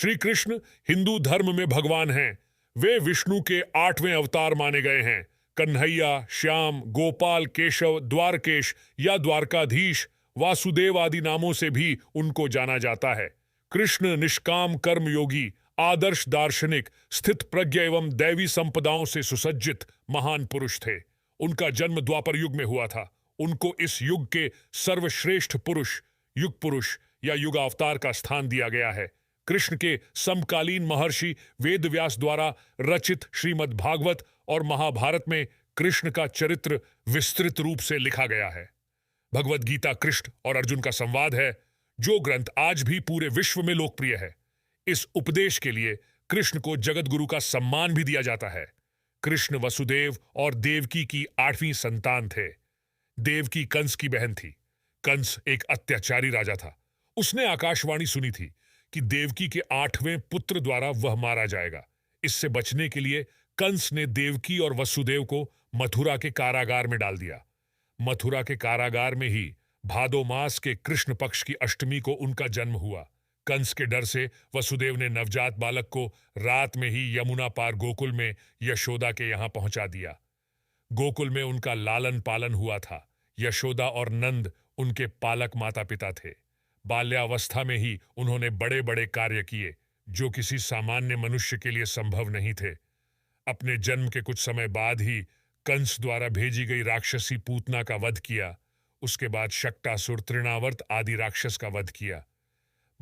श्री कृष्ण हिंदू धर्म में भगवान हैं। वे विष्णु के 8वें अवतार माने गए हैं। कन्हैया, श्याम, गोपाल, केशव, द्वारकेश या द्वारकाधीश, वासुदेव आदि नामों से भी उनको जाना जाता है। कृष्ण निष्काम कर्म योगी, आदर्श दार्शनिक, स्थित प्रज्ञ एवं दैवी संपदाओं से सुसज्जित महान पुरुष थे। उनका जन्म द्वापर युग में हुआ था। उनको इस युग के सर्वश्रेष्ठ पुरुष, युग पुरुष या युगावतार का स्थान दिया गया है। कृष्ण के समकालीन महर्षि वेदव्यास द्वारा रचित श्रीमद् भागवत और महाभारत में कृष्ण का चरित्र विस्तृत रूप से लिखा गया है। भगवद गीता कृष्ण और अर्जुन का संवाद है, जो ग्रंथ आज भी पूरे विश्व में लोकप्रिय है। इस उपदेश के लिए कृष्ण को जगत गुरु का सम्मान भी दिया जाता है। कृष्ण वसुदेव और देवकी की 8वीं संतान थे। देवकी कंस की बहन थी। कंस एक अत्याचारी राजा था। उसने आकाशवाणी सुनी थी कि देवकी के 8वें पुत्र द्वारा वह मारा जाएगा। इससे बचने के लिए कंस ने देवकी और वसुदेव को मथुरा के कारागार में डाल दिया। मथुरा के कारागार में ही भादो मास के कृष्ण पक्ष की अष्टमी को उनका जन्म हुआ। कंस के डर से वसुदेव ने नवजात बालक को रात में ही यमुना पार गोकुल में यशोदा के यहां पहुंचा दिया। गोकुल में उनका लालन पालन हुआ था। यशोदा और नंद उनके पालक माता पिता थे। बाल्यावस्था में ही उन्होंने बड़े बड़े कार्य किए जो किसी सामान्य मनुष्य के लिए संभव नहीं थे। अपने जन्म के कुछ समय बाद ही कंस द्वारा भेजी गई राक्षसी पूतना का वध किया। उसके बाद शक्टासुर, तृणावर्त आदि राक्षस का वध किया।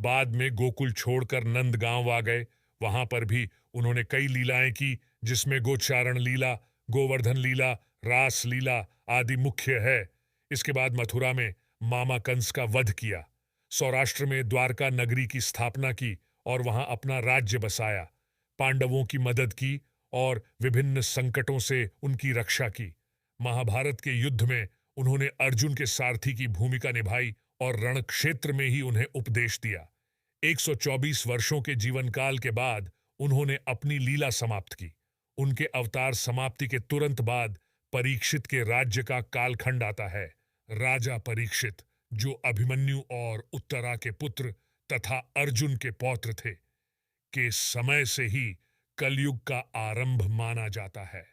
बाद में गोकुल छोड़कर नंद गांव आ गए। वहां पर भी उन्होंने कई लीलाएं की, जिसमें गोचारण लीला, गोवर्धन लीला, रास लीला आदि मुख्य है। इसके बाद मथुरा में मामा कंस का वध किया। सौराष्ट्र में द्वारका नगरी की स्थापना की और वहां अपना राज्य बसाया। पांडवों की मदद की और विभिन्न संकटों से उनकी रक्षा की। महाभारत के युद्ध में उन्होंने अर्जुन के सारथी की भूमिका निभाई और रण क्षेत्र में ही उन्हें उपदेश दिया। 124 वर्षों के जीवन काल के बाद उन्होंने अपनी लीला समाप्त की। उनके अवतार समाप्ति के तुरंत बाद परीक्षित के राज्य का कालखंड आता है। राजा परीक्षित, जो अभिमन्यु और उत्तरा के पुत्र तथा अर्जुन के पौत्र थे, के समय से ही कलयुग का आरंभ माना जाता है।